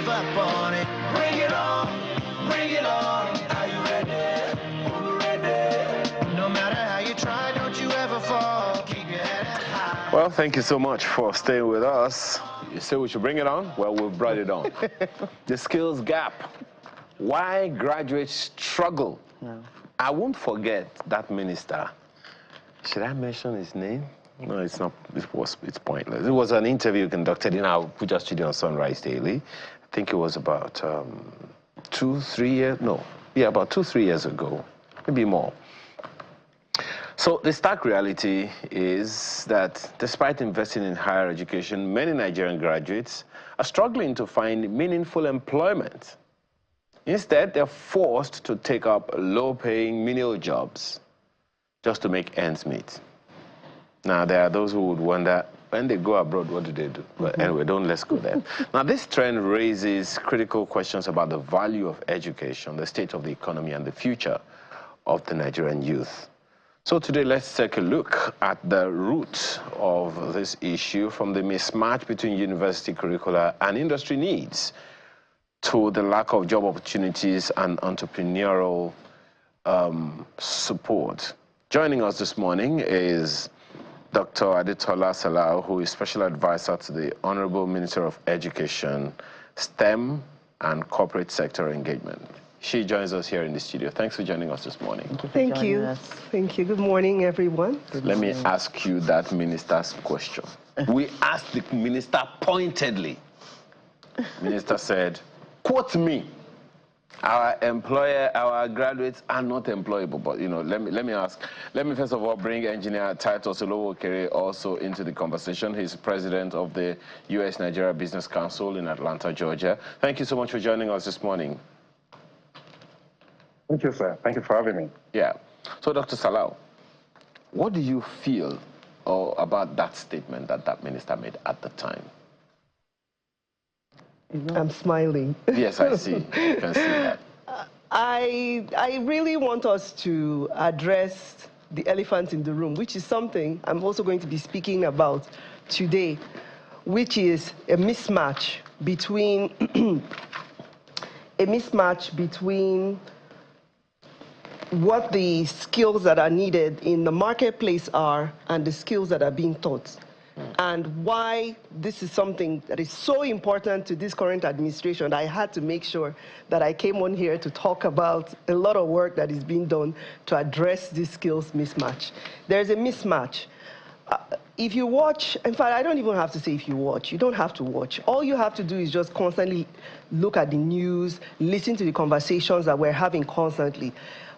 give up on it. Bring it on, bring it on. Are you ready? Ready? No matter how you try, don't you ever fall. Keep your head high. Well, thank you so much for staying with us. You say we should bring it on? Well, we've brought it on. The skills gap. Why graduates struggle. No. I won't forget that minister. Should I mention his name? No, it's not. It's pointless. It was an interview conducted in our Puja studio on Sunrise Daily. I think it was about 2-3 years. No, yeah, about 2-3 years ago, maybe more. So the stark reality is that despite investing in higher education, many Nigerian graduates are struggling to find meaningful employment. Instead, they're forced to take up low-paying menial jobs just to make ends meet. Now, there are those who would wonder, when they go abroad, what do? But anyway, let's go there. Now, this trend raises critical questions about the value of education, the state of the economy, and the future of the Nigerian youth. So today, let's take a look at the root of this issue, from the mismatch between university curricula and industry needs to the lack of job opportunities and entrepreneurial support. Joining us this morning is Dr. Adetola Salau, who is Special Advisor to the Honorable Minister of Education, STEM and Corporate Sector Engagement. She joins us here in the studio. Thanks for joining us this morning. Thank you. Thank you. Good morning, everyone. Let me ask you that minister's question. We asked the minister pointedly. Minister said, quote me, our graduates are not employable. But, you know, let me first of all bring Engineer Titus Olowokere also into the conversation. He's president of the U.S.-Nigeria Business Council in Atlanta, Georgia. Thank you so much for joining us this morning. Thank you, sir. Thank you for having me. Yeah. So, Dr. Salau, what do you feel about that statement that minister made at the time? I'm smiling. Yes, I see. You can see that. I really want us to address the elephant in the room, which is something I'm also going to be speaking about today, which is a mismatch between what the skills that are needed in the marketplace are and the skills that are being taught. And why this is something that is so important to this current administration, I had to make sure that I came on here to talk about a lot of work that is being done to address this skills mismatch. There's a mismatch. If you watch, in fact, I don't even have to say if you watch. You don't have to watch. All you have to do is just constantly look at the news, listen to the conversations that we're having constantly.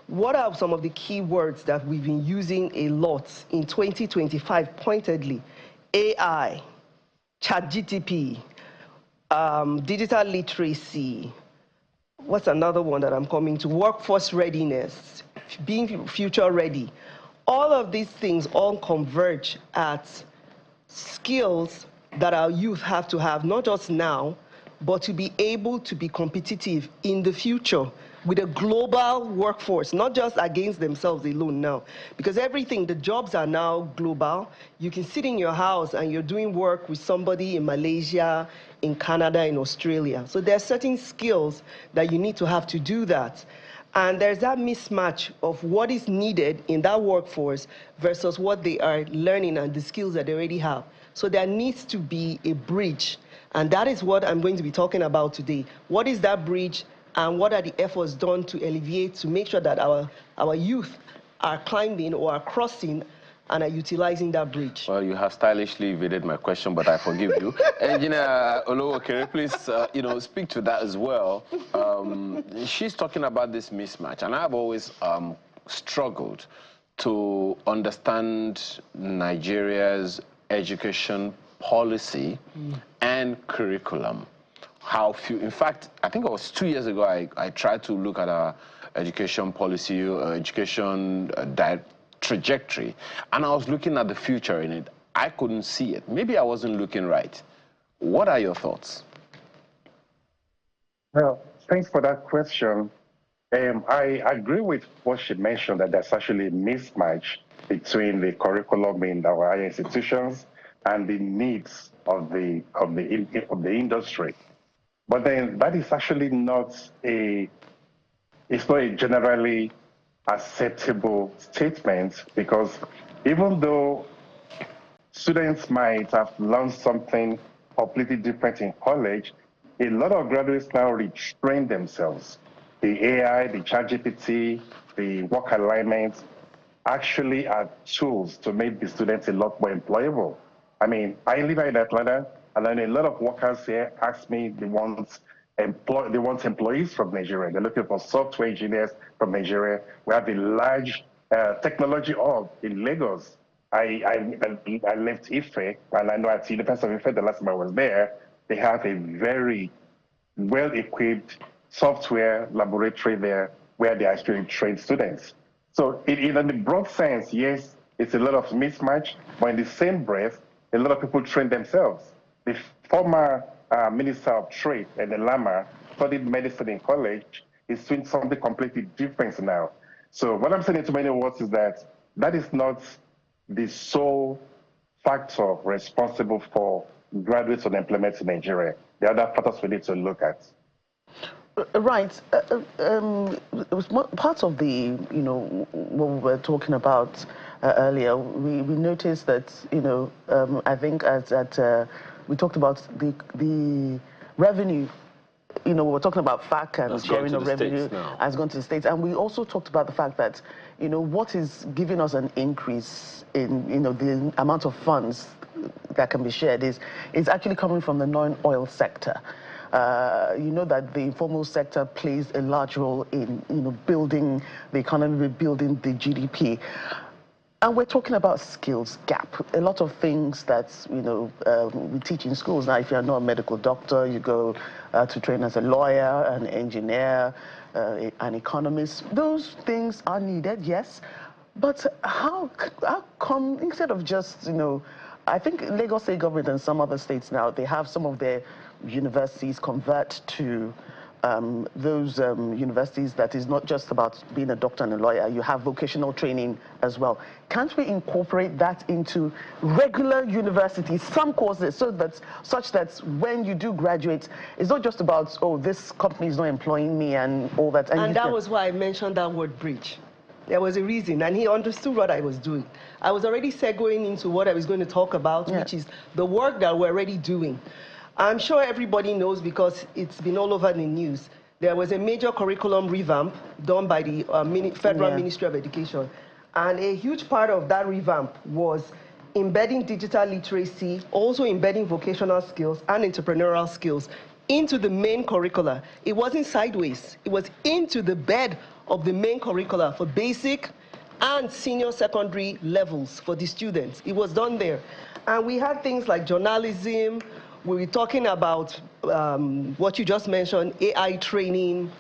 What are some of the key words that we've been using a lot in 2025 pointedly? AI, ChatGPT, digital literacy. What's another one that I'm coming to? Workforce readiness, being future ready. All of these things all converge at skills that our youth have to have, not just now, but to be able to be competitive in the future with a global workforce, not just against themselves alone now. Because everything, the jobs are now global. You can sit in your house and you're doing work with somebody in Malaysia, in Canada, in Australia. So there are certain skills that you need to have to do that. And there's that mismatch of what is needed in that workforce versus what they are learning and the skills that they already have. So there needs to be a bridge. And that is what I'm going to be talking about today. What is that bridge? And what are the efforts done to alleviate, to make sure that our youth are climbing or are crossing and are utilizing that bridge? Well, you have stylishly evaded my question, but I forgive you. Engineer Olowokere, please, speak to that as well. She's talking about this mismatch, and I've always struggled to understand Nigeria's education policy and curriculum. How few, in fact, I think it was 2 years ago, I tried to look at our education policy, education trajectory, and I was looking at the future in it. I couldn't see it. Maybe I wasn't looking right. What are your thoughts? Well, thanks for that question. I agree with what she mentioned, that there's actually a mismatch between the curriculum in our higher institutions and the needs of the industry. But then that is actually it's not a generally acceptable statement, because even though students might have learned something completely different in college, a lot of graduates now retrain themselves. The AI, the ChatGPT, the work alignment actually are tools to make the students a lot more employable. I mean, I live in Atlanta, and then a lot of workers here ask me they want employees from Nigeria. They're looking for software engineers from Nigeria. We have a large technology hub in Lagos. I left Ife, and I know at the University of Ife the last time I was there, they have a very well-equipped software laboratory there where they actually train students. So in the broad sense, yes, it's a lot of mismatch, but in the same breath, a lot of people train themselves. The former Minister of Trade, and Lama, studied medicine in college. He's doing something completely different now. So what I'm saying in too many words is that that is not the sole factor responsible for graduate unemployment in Nigeria. The other factors we need to look at. Right. It was part of the, what we were talking about earlier. We noticed that, I think we talked about the revenue. We were talking about FAC and sharing of revenue has gone to the states. And we also talked about the fact that, what is giving us an increase in, the amount of funds that can be shared is actually coming from the non-oil sector. You know that the informal sector plays a large role in, building the economy, building the GDP. And we're talking about skills gap. A lot of things that, we teach in schools. Now, if you're not a medical doctor, you go to train as a lawyer, an engineer, an economist. Those things are needed, yes. But how come, instead of just, I think Lagos State government and some other states now, they have some of their universities convert to those universities that is not just about being a doctor and a lawyer. You have vocational training as well. Can't we incorporate that into regular universities, some courses, such that when you do graduate, it's not just about, oh, this company is not employing me and all that. And that was why I mentioned that word bridge. There was a reason, and he understood what I was doing. I was already segueing into what I was going to talk about, which is the work that we're already doing. I'm sure everybody knows, because it's been all over the news. There was a major curriculum revamp done by the Federal Ministry of Education. And a huge part of that revamp was embedding digital literacy, also embedding vocational skills and entrepreneurial skills into the main curricula. It wasn't sideways. It was into the bed of the main curricula for basic and senior secondary levels for the students. It was done there. And we had things like journalism. We were talking about what you just mentioned, AI training,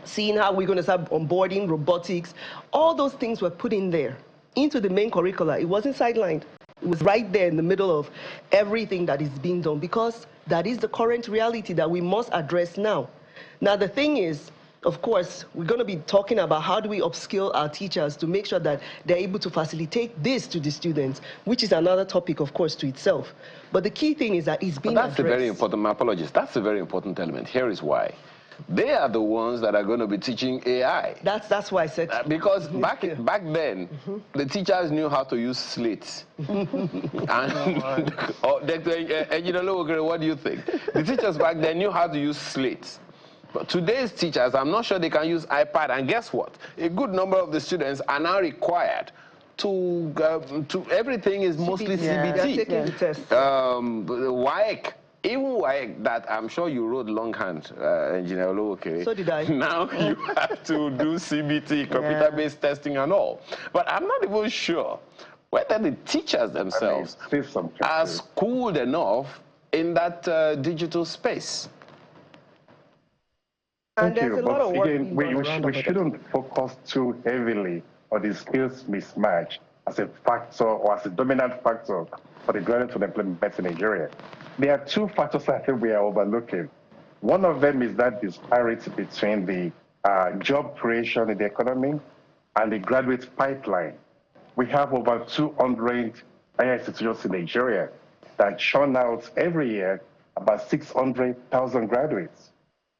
seeing how we're going to start onboarding robotics. All those things were put in there into the main curricula. It wasn't sidelined. It was right there in the middle of everything that is being done, because that is the current reality that we must address now. Now, the thing is, of course, we're going to be talking about how do we upskill our teachers to make sure that they're able to facilitate this to the students, which is another topic, of course, to itself. But the key thing is that it's being addressed. That's a very important, my apologies, that's a very important element. Here is why. They are the ones that are going to be teaching AI. That's why I said. Because back then, the teachers knew how to use slates. And what do you think? The teachers back then knew how to use slates. But today's teachers, I'm not sure they can use iPad. And guess what? A good number of the students are now required to everything is mostly CBT. They're taking the test. WAEC. Even WAEC, that I'm sure you wrote longhand, Engineer Olowoke. So did I. Now you have to do CBT, computer-based testing and all. But I'm not even sure whether the teachers themselves are schooled enough in that digital space. Thank you. But again, we shouldn't focus too heavily on the skills mismatch as a factor or as a dominant factor for the graduate unemployment in Nigeria. There are two factors I think we are overlooking. One of them is that disparity between the job creation in the economy and the graduate pipeline. We have over 200 higher institutions in Nigeria that churn out every year about 600,000 graduates.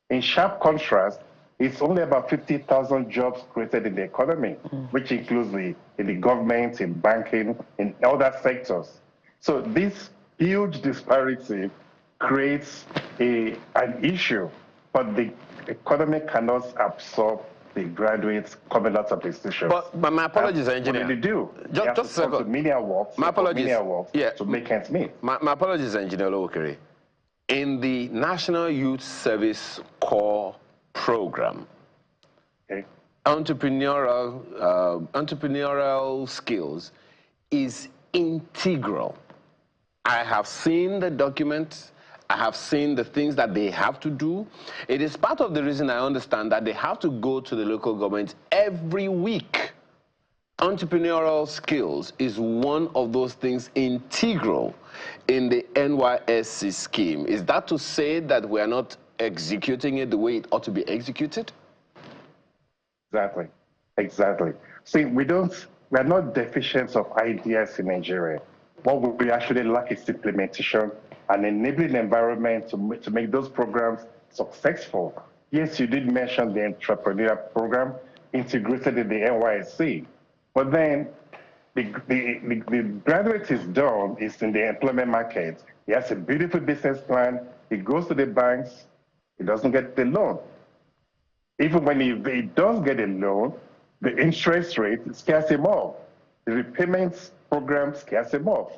In sharp contrast, it's only about 50,000 jobs created in the economy, which includes in the government, in banking, in other sectors. So this huge disparity creates an issue, but the economy cannot absorb the graduates coming out of the institutions. But my apologies, engineer. What do they do? Just a second. To menial works, my apologies. To make ends meet. My apologies, Engineer Lowokere. In the National Youth Service Corps program, Okay. entrepreneurial skills is integral. I have seen the documents. I have seen the things that they have to do. It is part of the reason I understand that they have to go to the local government every week. Entrepreneurial skills is one of those things integral in the NYSC scheme. Is that to say that we are not executing it the way it ought to be executed? Exactly. See, we are not deficient of ideas in Nigeria. What we actually lack is implementation and enabling environment to make those programs successful. Yes, you did mention the entrepreneurial program integrated in the NYSC, but then the graduate is done, is in the employment market. He has a beautiful business plan. He goes to the banks. He doesn't get the loan. Even when he does get a loan, the interest rate scares him off. The repayments program scares him off.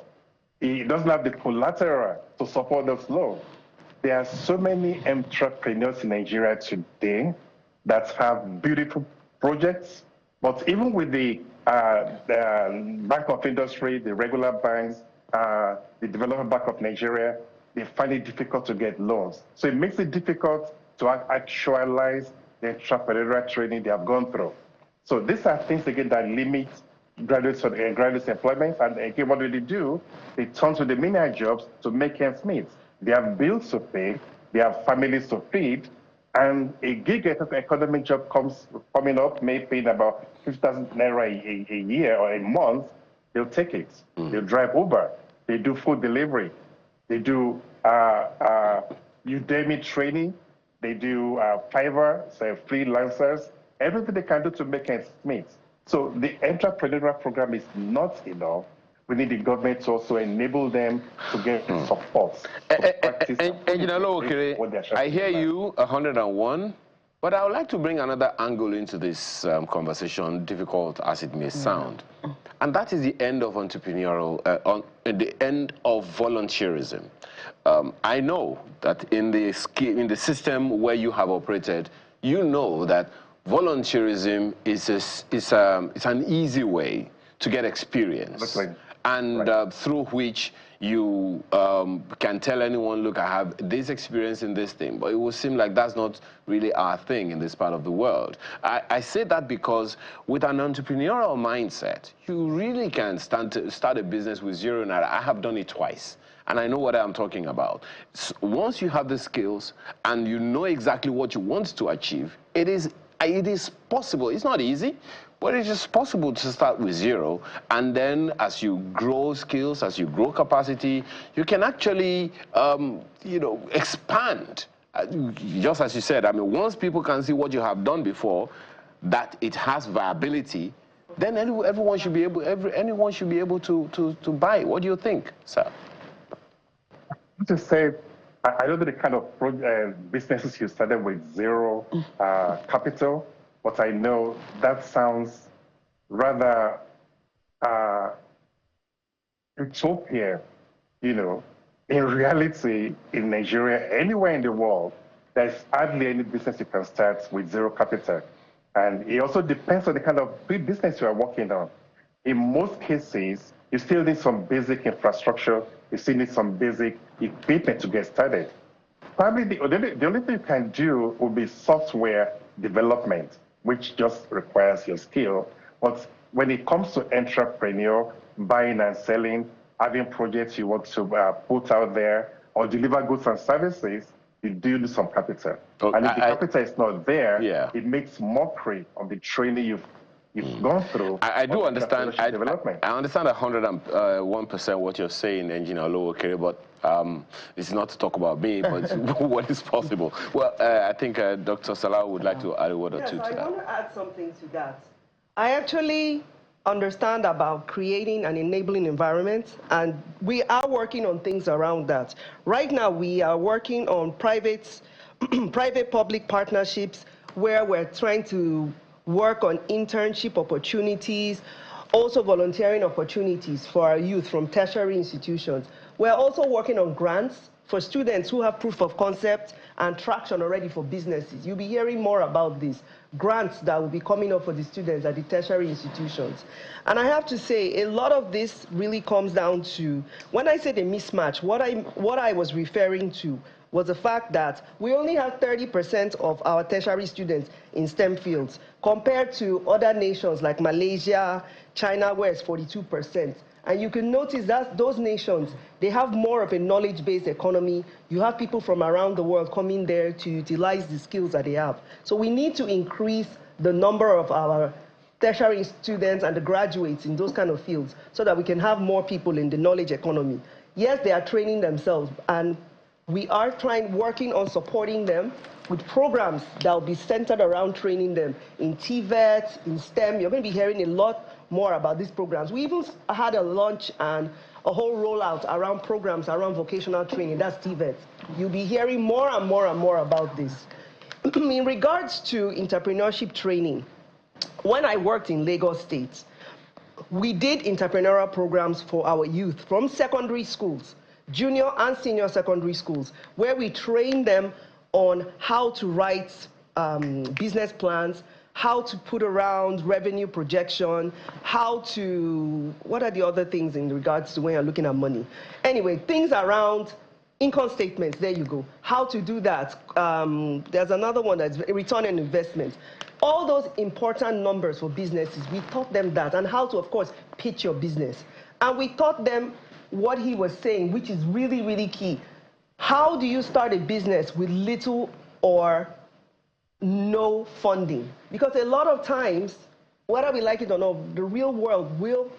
He doesn't have the collateral to support those loans. There are so many entrepreneurs in Nigeria today that have beautiful projects, but even with the Bank of Industry, the regular banks, the Development Bank of Nigeria, they find it difficult to get loans. So it makes it difficult to actualize the entrepreneurial training they have gone through. So these are things, again, that limit graduates employment. And again, what do they do? They turn to the menial jobs to make ends meet. They have bills to pay. They have families to feed. And a gig economic job coming up, may pay about 50,000 naira a year or a month. They'll take it. They'll drive Uber. They do food delivery. They do Udemy training. They do Fiverr, so freelancers. Everything they can do to make ends meet. So the entrepreneurial program is not enough. We need the government to also enable them to get support. Engineer Lowokere, I hear you 101, but I would like to bring another angle into this conversation, difficult as it may sound. And that is the end of entrepreneurial, the end of volunteerism. I know that in the system where you have operated, you know that volunteerism is an easy way to get experience, and through which you can tell anyone, look, I have this experience in this thing. But it will seem like that's not really our thing in this part of the world. I say that because with an entrepreneurial mindset, you really can start a business with zero naira. I have done it twice, and I know what I'm talking about. So once you have the skills and you know exactly what you want to achieve, it is possible. It's not easy, but it is possible to start with zero. And then as you grow skills, as you grow capacity, you can actually, expand. Just as you said, I mean, once people can see what you have done before, that it has viability, then anyone should be able to buy. What do you think, sir? To say, I know the kind of businesses you started with zero capital, but I know that sounds rather utopia. In reality, in Nigeria, anywhere in the world, there's hardly any business you can start with zero capital. And it also depends on the kind of business you are working on. In most cases, you still need some basic infrastructure. You still need some basic equipment to get started. Probably the only thing you can do will be software development, which just requires your skill. But when it comes to entrepreneur, buying and selling, having projects you want to put out there or deliver goods and services, you do need some capital. And if the capital is not there, it makes mockery of the training you've you've gone through. I do understand. Development. I understand 101% what you're saying, Engineer Oluokere, but it's not to talk about me, but what is possible. Well, I think Dr. Salah would like to add a word or two to that. I want to add something to that. I actually understand about creating an enabling environment, and we are working on things around that. Right now, we are working on private-public partnerships where we're trying to work on internship opportunities, also volunteering opportunities for our youth from tertiary institutions. We're also working on grants for students who have proof of concept and traction already for businesses. You'll be hearing more about this. Grants that will be coming up for the students at the tertiary institutions. And I have to say, a lot of this really comes down to, when I said a mismatch, what I was referring to was the fact that we only have 30% of our tertiary students in STEM fields, compared to other nations like Malaysia, China, where it's 42%. And you can notice that those nations, they have more of a knowledge-based economy. You have people from around the world coming there to utilize the skills that they have. So we need to increase the number of our tertiary students and the graduates in those kind of fields so that we can have more people in the knowledge economy. Yes, they are training themselves, and we are working on supporting them with programs that will be centered around training them in TVET, in STEM. You're going to be hearing a lot more about these programs. We even had a launch and a whole rollout around programs around vocational training. That's TVET. You'll be hearing more and more and more about this. In regards to entrepreneurship training, when I worked in Lagos State, we did entrepreneurial programs for our youth from secondary schools, junior and senior secondary schools, where we train them on how to write business plans, how to put around revenue projection, what are the other things in regards to when you're looking at money? Anyway, things around income statements, there you go. How to do that. There's another one that's return on investment. All those important numbers for businesses, we taught them that, and how to, of course, pitch your business. And we taught them what he was saying, which is really, really key. How do you start a business with little or no funding? Because a lot of times, whether we like it or not, the real world will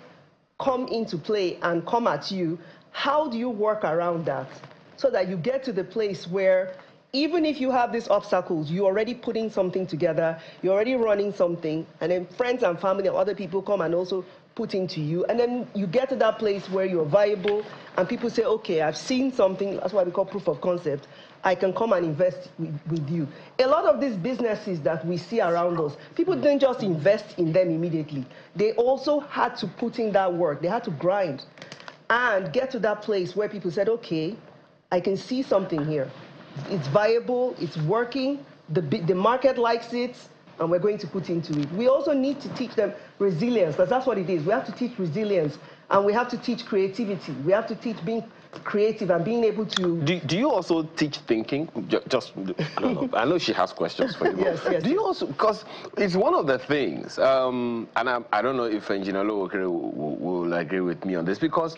come into play and come at you. How do you work around that so that you get to the place where even if you have these obstacles, you're already putting something together, you're already running something, and then friends and family and other people come and also put into you, and then you get to that place where you're viable and people say, okay, I've seen something, that's why we call proof of concept, I can come and invest with you. A lot of these businesses that we see around us, people didn't just invest in them immediately. They also had to put in that work. They had to grind and get to that place where people said, okay, I can see something here. It's viable, it's working, the market likes it, and we're going to put into it. We also need to teach them resilience, because that's what it is. We have to teach resilience, and we have to teach creativity. We have to teach being creative and being able to... Do you also teach thinking? I know she has questions for you. Yes. Do you also, because it's one of the things, and I don't know if Engineer Oluokere will agree with me on this, because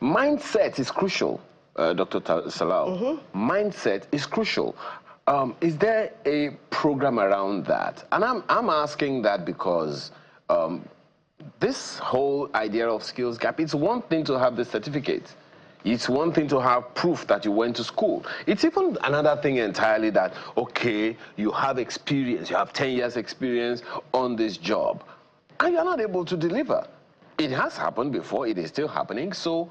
mindset is crucial, Dr. Salau. Mindset is crucial. Is there a program around that? And I'm asking that because this whole idea of skills gap, it's one thing to have the certificate. It's one thing to have proof that you went to school. It's even another thing entirely that, okay, you have experience, you have 10 years experience on this job, and you're not able to deliver. It has happened before, it is still happening, so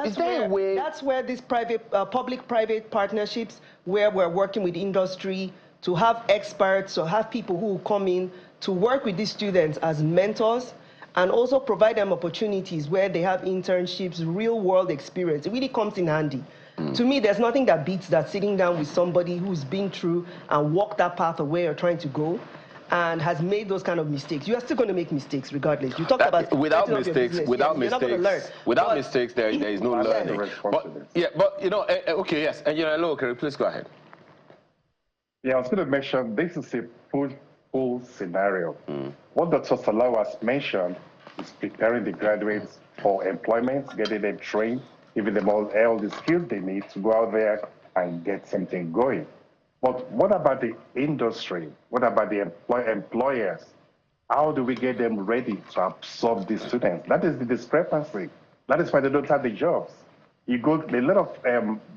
is there a way... That's where these public-private partnerships, where we're working with industry, to have experts, or have people who come in to work with these students as mentors, and also provide them opportunities where they have internships, real-world experience. It really comes in handy. To me, there's nothing that beats that sitting down with somebody who's been through and walked that path of where you're trying to go, and has made those kind of mistakes. You are still going to make mistakes regardless. You talked about without mistakes, without mistakes, there is no learning. But you know, okay, yes, and you know, okay, please go ahead. Yeah, I was going to mention this is a pull scenario. What Dr. Salau has mentioned is preparing the graduates for employment, getting them trained, giving them all the skills they need to go out there and get something going. But what about the industry? What about the employers? How do we get them ready to absorb these students? That is the discrepancy. That is why they don't have the jobs. You go, a lot of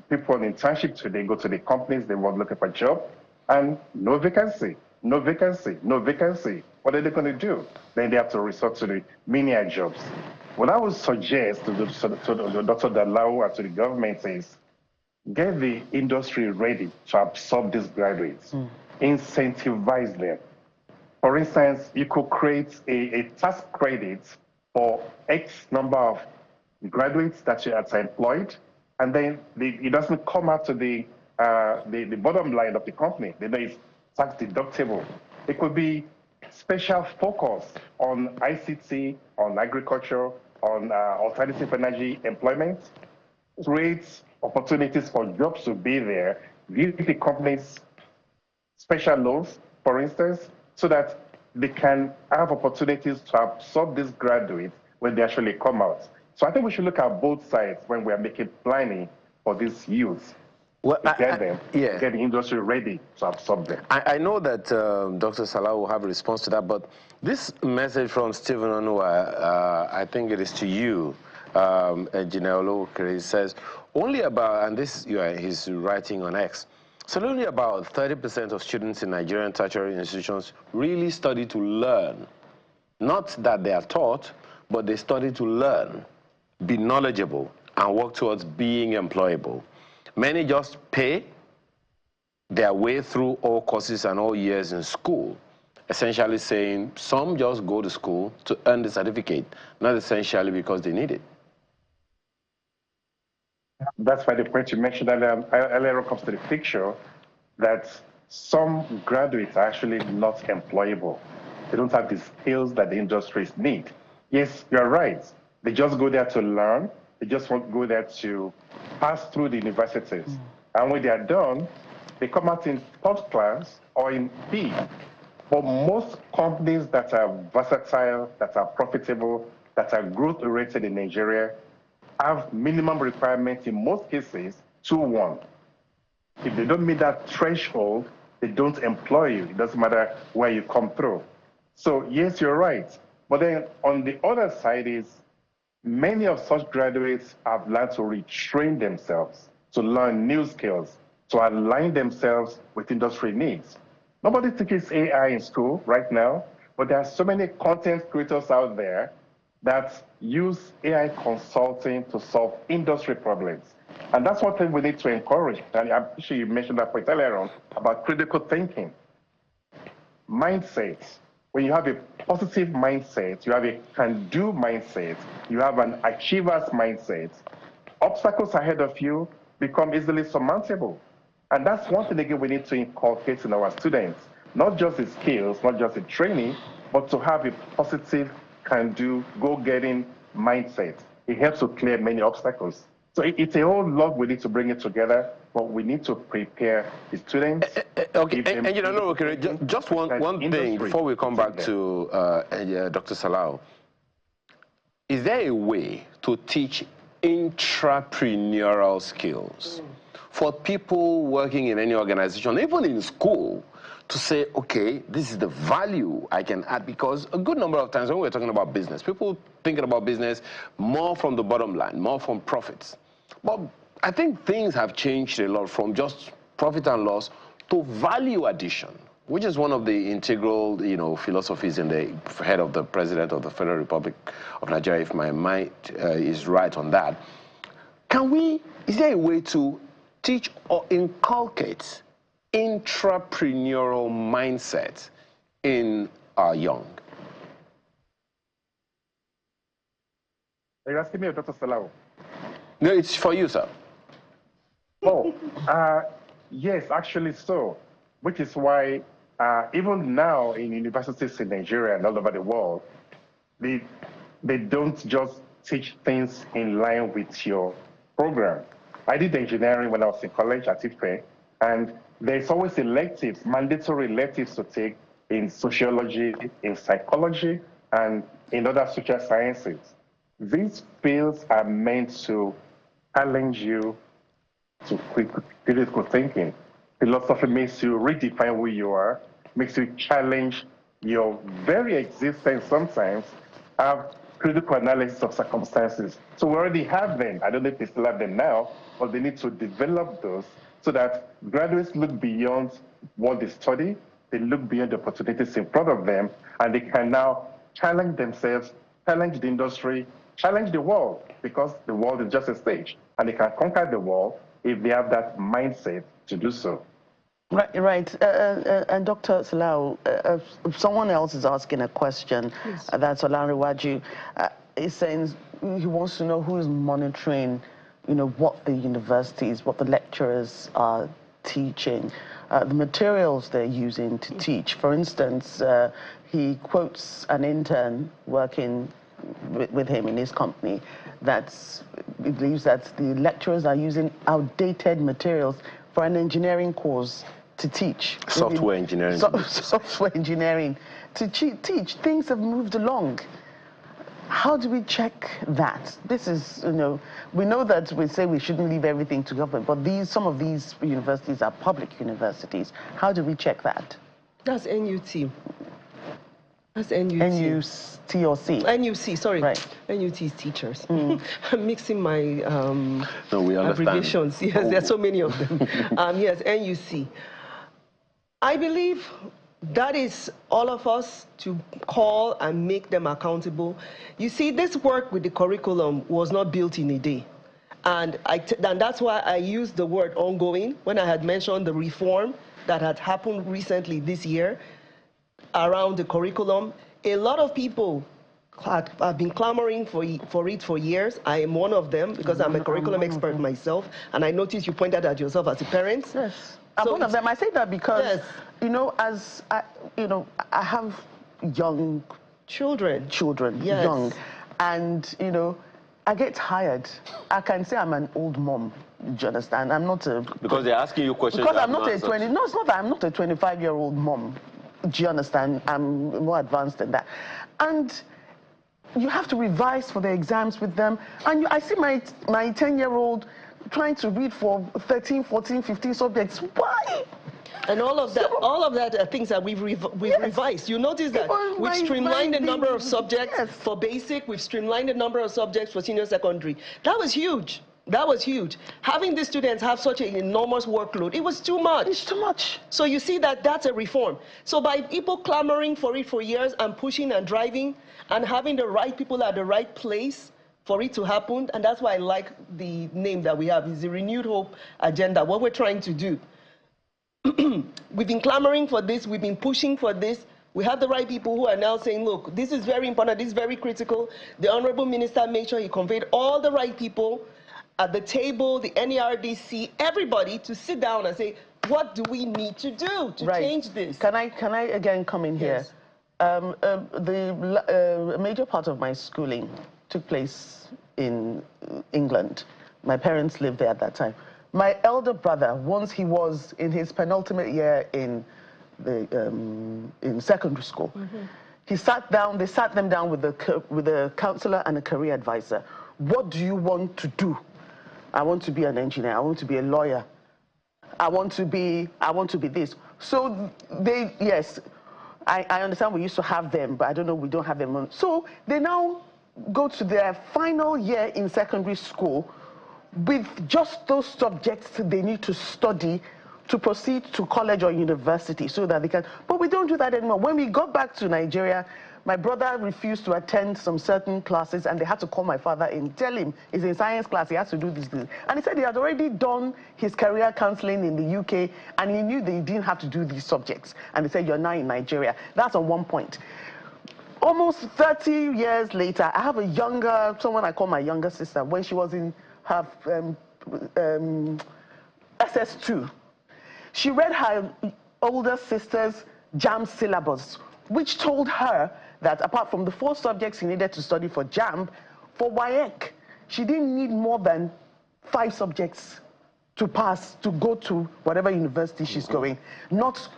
people on internship today go to the companies, they want looking for a job, and no vacancy, no vacancy, no vacancy. What are they going to do? Then they have to resort to the menial jobs. What I would suggest to Dr. Dalao and to the government is get the industry ready to absorb these graduates, incentivize them. For instance, you could create a tax credit for X number of graduates that you are employed, and then it doesn't come out to the bottom line of the company. They know it's tax deductible. It could be special focus on ICT, on agriculture, on alternative energy employment, create opportunities for jobs to be there, give the companies special loans, for instance, so that they can have opportunities to absorb these graduates when they actually come out. So I think we should look at both sides when we are making planning for these youths. Well, to get them, yeah. get the industry ready to absorb them. I know that Dr. Salah will have a response to that, but this message from Stephen Onua, I think it is to you, Engineer Olowokere, says, only about, and this he's writing on X, so only about 30% of students in Nigerian tertiary institutions really study to learn. Not that they are taught, but they study to learn, be knowledgeable, and work towards being employable. Many just pay their way through all courses and all years in school, essentially saying some just go to school to earn the certificate, not essentially because they need it. That's why the point you mentioned earlier comes to the picture that some graduates are actually not employable. They don't have the skills that the industries need. Yes, you're right. They just go there to learn. They just want to go there to pass through the universities. And when they are done, they come out in third class or in B. But most companies that are versatile, that are profitable, that are growth-oriented in Nigeria have minimum requirements in most cases 2-1. If they don't meet that threshold, they don't employ you. It doesn't matter where you come through. So yes, you're right. But then on the other side is many of such graduates have learned to retrain themselves, to learn new skills, to align themselves with industry needs. Nobody teaches AI in school right now, but there are so many content creators out there that use AI consulting to solve industry problems. And that's one thing we need to encourage. And I'm sure you mentioned that point earlier on about critical thinking. Mindset. When you have a positive mindset, you have a can-do mindset, you have an achiever's mindset, obstacles ahead of you become easily surmountable. And that's one thing, again, we need to inculcate in our students. Not just the skills, not just the training, but to have a positive, can-do, go-getting mindset. It helps to clear many obstacles. So it's a whole lot we need to bring it together, but we need to prepare the students. Okay, and you know, just one thing before we come back to Dr. Salau. Is there a way to teach intrapreneurial skills for people working in any organization, even in school, to say, okay, this is the value I can add? Because a good number of times when we're talking about business, people thinking about business more from the bottom line, more from profits. But I think things have changed a lot from just profit and loss to value addition, which is one of the integral, philosophies in the head of the President of the Federal Republic of Nigeria, if my mind is right on that. Is there a way to teach or inculcate intrapreneurial mindset in our young? Are you asking me or Dr. Salau? No, it's for you, sir. Oh, yes, actually so, which is why even now in universities in Nigeria and all over the world, they don't just teach things in line with your program. I did engineering when I was in college at IFE, and there's always electives, mandatory electives to take in sociology, in psychology, and in other social sciences. These fields are meant to challenge you to critical thinking. Philosophy makes you redefine who you are, makes you challenge your very existence sometimes have critical analysis of circumstances. So we already have them. I don't know if they still have them now, but they need to develop those so that graduates look beyond what they study, they look beyond the opportunities in front of them, and they can now challenge themselves, challenge the industry, challenge the world, because the world is just a stage, and they can conquer the world if they have that mindset to do so. Right, right. And Dr. Salau, someone else is asking a question. Yes. That's Olanrewaju. He's saying he wants to know who is monitoring, what the universities, what the lecturers are teaching, the materials they're using to teach. For instance, he quotes an intern working with him in his company that believes that the lecturers are using outdated materials for an engineering course to teach. Software engineering. Software engineering to teach. Things have moved along. How do we check that? This is, we know that we say we shouldn't leave everything to government, but some of these universities are public universities. How do we check that? That's NUT. That's NUT. NUT or C? NUC, sorry. Right. NUT is teachers. I'm mixing my No, we understand. abbreviations. Yes, there are so many of them. Yes, NUC. I believe that is all of us to call and make them accountable. You see, this work with the curriculum was not built in a day. And that's why I used the word ongoing when I had mentioned the reform that had happened recently this year around the curriculum. A lot of people have been clamoring for it for years. I am one of them because I'm a curriculum expert myself. And I noticed you pointed at yourself as a parent. Yes. I'm one of them. I say that because, as I have young children, yes. young, and I get tired. I can say I'm an old mom. Do you understand? I'm not a because they're asking you questions. Because I'm not a 20. No, it's not that I'm not a 25-year-old mom. Do you understand? I'm more advanced than that, and you have to revise for the exams with them. And I see my 10-year-old trying to read for 13, 14, 15 subjects. Why? And all of that are things that we've revised. You notice that we've streamlined the number of subjects for basic, we've streamlined the number of subjects for senior secondary. That was huge. That was huge. Having the students have such an enormous workload, it was too much. It's too much. So you see that's a reform. So by people clamoring for it for years and pushing and driving and having the right people at the right place for it to happen, and that's why I like the name that we have, is the Renewed Hope Agenda, what we're trying to do. We've been clamoring for this, we've been pushing for this. We have the right people who are now saying, look, this is very important, this is very critical. The Honorable Minister made sure he conveyed all the right people at the table, the NERDC, everybody to sit down and say, what do we need to do to change this? Can I again come in here? Yes. A major part of my schooling took place in England. My parents lived there at that time. My elder brother, once he was in his penultimate year in secondary school, they sat them down with a counselor and a career advisor. What do you want to do? I want to be an engineer. I want to be a lawyer. I want to be this. So I understand we used to have them, but I don't know, we don't have them. So they now go to their final year in secondary school with just those subjects they need to study to proceed to college or university so that they can. But we don't do that anymore. When we got back to Nigeria, my brother refused to attend some certain classes, and they had to call my father and tell him he's in science class, he has to do this. And he said he had already done his career counseling in the UK, and he knew that he didn't have to do these subjects. And they said, you're now in Nigeria. That's on one point. Almost 30 years later, I have someone I call my younger sister, when she was in her SS2. She read her older sister's JAMB syllabus, which told her that apart from the 4 subjects she needed to study for JAMB, for WAEC, she didn't need more than 5 subjects to pass, to go to whatever university she's going, not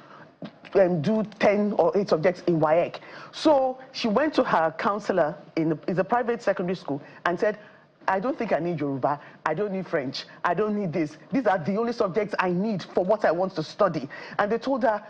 do 10 or 8 subjects in WAEC. So she went to her counselor in a private secondary school and said, I don't think I need Yoruba, I don't need French, I don't need this. These are the only subjects I need for what I want to study. And they told her,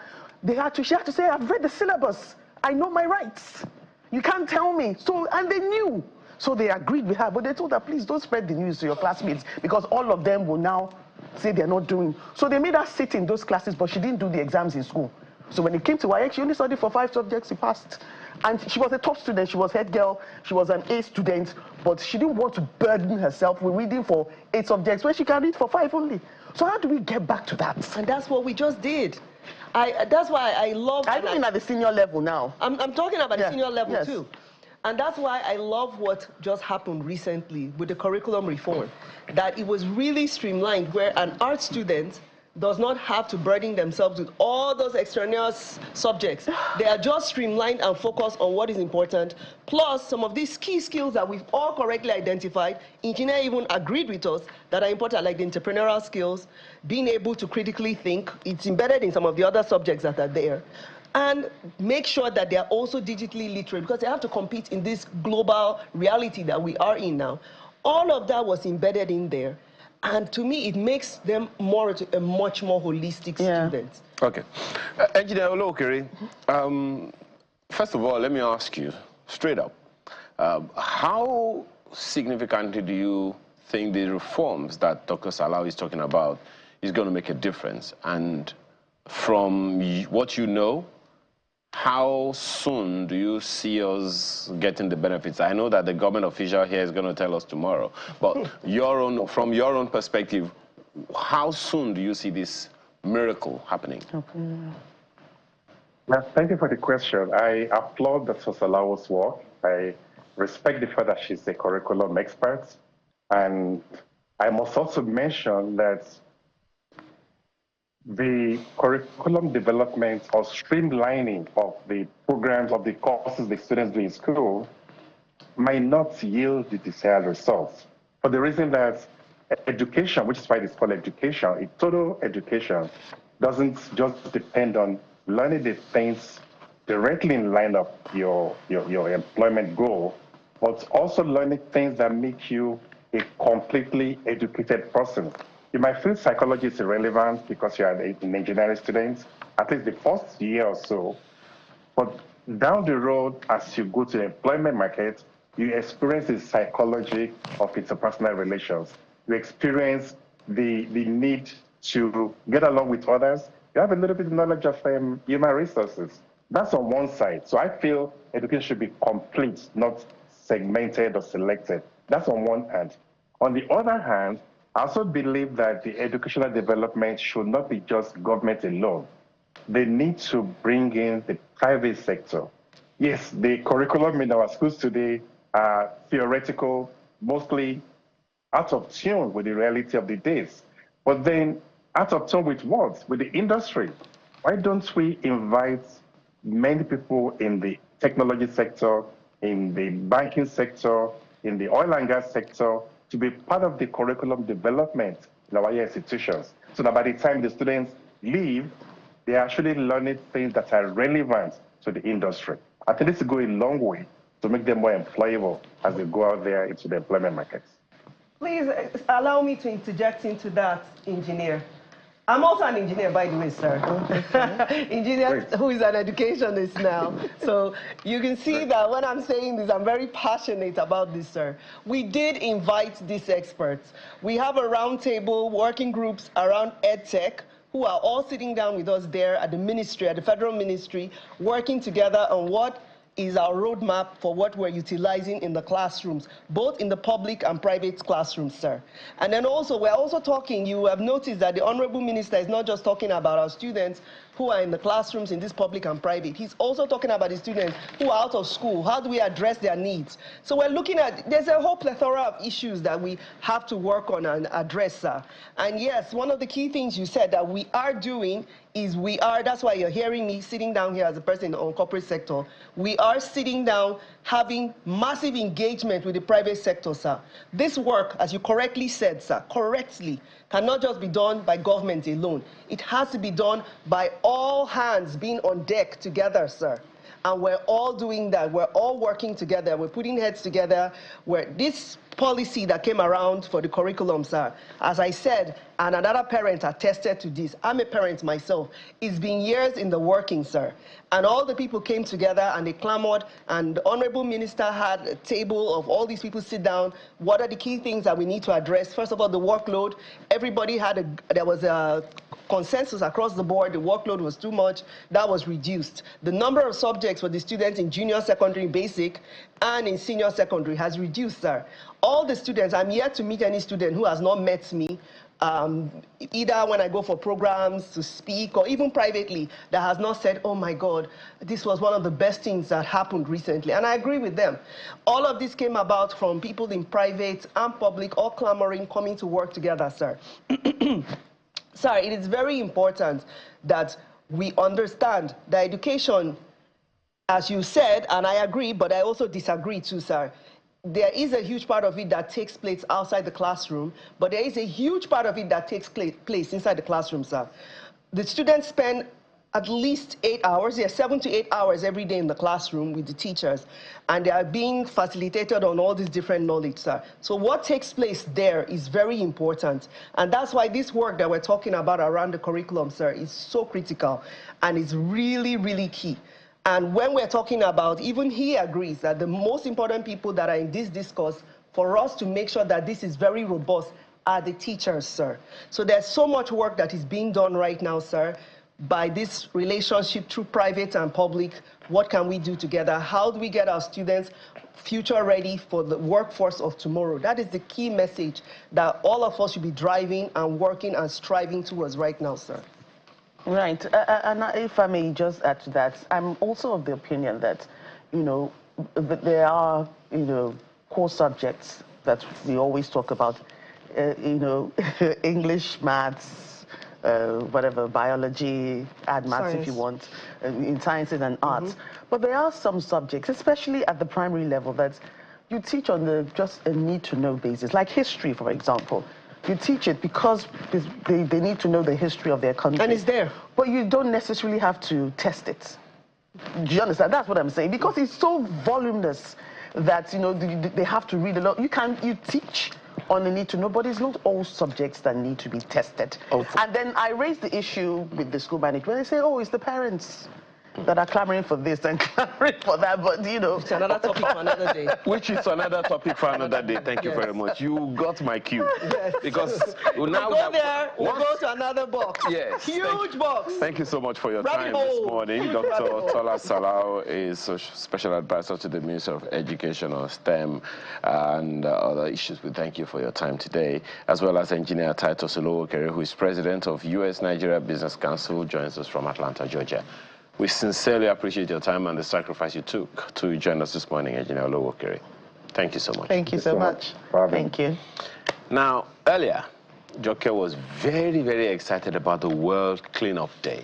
she had to say, I've read the syllabus. I know my rights. You can't tell me. So, and they knew. So they agreed with her, but they told her, please don't spread the news to your classmates because all of them will now say they're not doing. So they made her sit in those classes, but she didn't do the exams in school. So when it came to WAEC, she only studied for 5 subjects, she passed. And she was a top student, she was head girl, she was an A student, but she didn't want to burden herself with reading for 8 subjects when she can read for 5 only. So how do we get back to that? And that's what we just did. That's why I love... I mean at the senior level now. I'm talking about the senior level yes. too. And that's why I love what just happened recently with the curriculum reform, that it was really streamlined where an art student does not have to burden themselves with all those extraneous subjects. They are just streamlined and focused on what is important. Plus, some of these key skills that we've all correctly identified, engineer even agreed with us that are important, like the entrepreneurial skills, being able to critically think. It's embedded in some of the other subjects that are there. And make sure that they are also digitally literate because they have to compete in this global reality that we are in now. All of that was embedded in there. And to me, it makes them a much more holistic student. Okay. Engineer Olokere, first of all, let me ask you straight up, how significantly do you think the reforms that Dr. Salau is talking about is going to make a difference? And from what you know, how soon do you see us getting the benefits? I know that the government official here is going to tell us tomorrow, but from your own perspective, how soon do you see this miracle happening? Well, thank you for the question. I applaud Dr. Salawo's work. I respect the fact that she's a curriculum expert. And I must also mention that the curriculum development or streamlining of the programs, of the courses the students do in school might not yield the desired results. For the reason that education, which is why it's called education, a total education doesn't just depend on learning the things directly in line of your employment goal, but also learning things that make you a completely educated person. You might feel psychology is irrelevant because you're an engineering student, at least the first year or so. But down the road, as you go to the employment market, you experience the psychology of interpersonal relations. You experience the need to get along with others. You have a little bit of knowledge of human resources. That's on one side. So I feel education should be complete, not segmented or selected. That's on one hand. On the other hand, I also believe that the educational development should not be just government alone. They need to bring in the private sector. Yes, the curriculum in our schools today are theoretical, mostly out of tune with the reality of the days. But then out of tune with what? With the industry. Why don't we invite many people in the technology sector, in the banking sector, in the oil and gas sector, to be part of the curriculum development in our institutions, so that by the time the students leave, they're actually learning things that are relevant to the industry. I think this will go a long way to make them more employable as they go out there into the employment markets. Please allow me to interject into that, engineer. I'm also an engineer, by the way, sir. Engineer who is an educationist now. So you can see that when I'm saying this, I'm very passionate about this, sir. We did invite these experts. We have a roundtable, working groups around EdTech, who are all sitting down with us there at the ministry, at the federal ministry, working together on what is our roadmap for what we're utilizing in the classrooms, both in the public and private classrooms, sir. And then also, we're also talking, you have noticed that the Honorable Minister is not just talking about our students who are in the classrooms in this public and private. He's also talking about the students who are out of school. How do we address their needs? So we're looking at, there's a whole plethora of issues that we have to work on and address, sir. And yes, one of the key things you said that we are doing is that's why you're hearing me sitting down here as a person on corporate sector. We are sitting down having massive engagement with the private sector, sir. This work, as you correctly said, sir, correctly, cannot just be done by government alone. It has to be done by all hands being on deck together, sir. And we're all doing that. We're all working together. We're putting heads together. This policy that came around for the curriculum, sir, as I said, and another parent attested to this. I'm a parent myself. It's been years in the working, sir. And all the people came together and they clamored, and the Honorable Minister had a table of all these people sit down. What are the key things that we need to address? First of all, the workload. Everybody there was a consensus across the board. The workload was too much. That was reduced. The number of subjects for the students in junior secondary basic and in senior secondary has reduced, sir. All the students, I'm yet to meet any student who has not met me, either when I go for programs to speak or even privately, that has not said, oh my God, this was one of the best things that happened recently. And I agree with them. All of this came about from people in private and public, all clamoring, coming to work together, sir. Sir, it is very important that we understand that education, as you said, and I agree, but I also disagree too, sir. There is a huge part of it that takes place outside the classroom, but there is a huge part of it that takes place inside the classroom, sir. The students spend at least 8 hours, 7 to 8 hours every day in the classroom with the teachers, and they are being facilitated on all these different knowledge, sir. So what takes place there is very important, and that's why this work that we're talking about around the curriculum, sir, is so critical, and it's really, really key. And when we're talking about, even he agrees that the most important people that are in this discourse for us to make sure that this is very robust are the teachers, sir. So there's so much work that is being done right now, sir, by this relationship through private and public. What can we do together? How do we get our students future ready for the workforce of tomorrow? That is the key message that all of us should be driving and working and striving towards right now, sir. Right, and if I may just add to that, I'm also of the opinion that, there are, core subjects that we always talk about, English, maths, whatever, biology, add maths if you want, in sciences and arts. But there are some subjects, especially at the primary level, that you teach on just a need-to-know basis, like history, for example. You teach it because they need to know the history of their country. And it's there. But you don't necessarily have to test it. Do you understand? That's what I'm saying. Because it's so voluminous that, they have to read a lot. You teach on the need to know, but it's not all subjects that need to be tested. And then I raise the issue with the school management. They say, oh, it's the parents that are clamoring for this and clamoring for that, but It's another topic for another day. Which is another topic for another day. Thank you very much. You got my cue. Yes. Because we'll go there, we'll go to another box. Yes. Huge box. Thank you so much for your time this morning. Dr. Tola Salau is a special advisor to the Minister of Education on STEM and other issues. We thank you for your time today, as well as Engineer Titus Olowokere, who is president of US-Nigeria Business Council, joins us from Atlanta, Georgia. We sincerely appreciate your time and the sacrifice you took to join us this morning, Engineer Olowokere. Thank you so much. Thank you so much. Thank you. Now, earlier, Joke was very, very excited about the World Cleanup Day.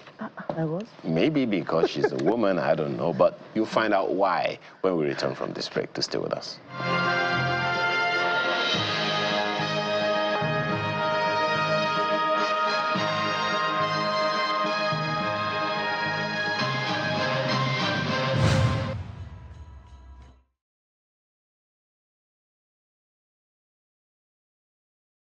I was? Maybe because she's a woman, I don't know, but you'll find out why when we return from this break. To stay with us.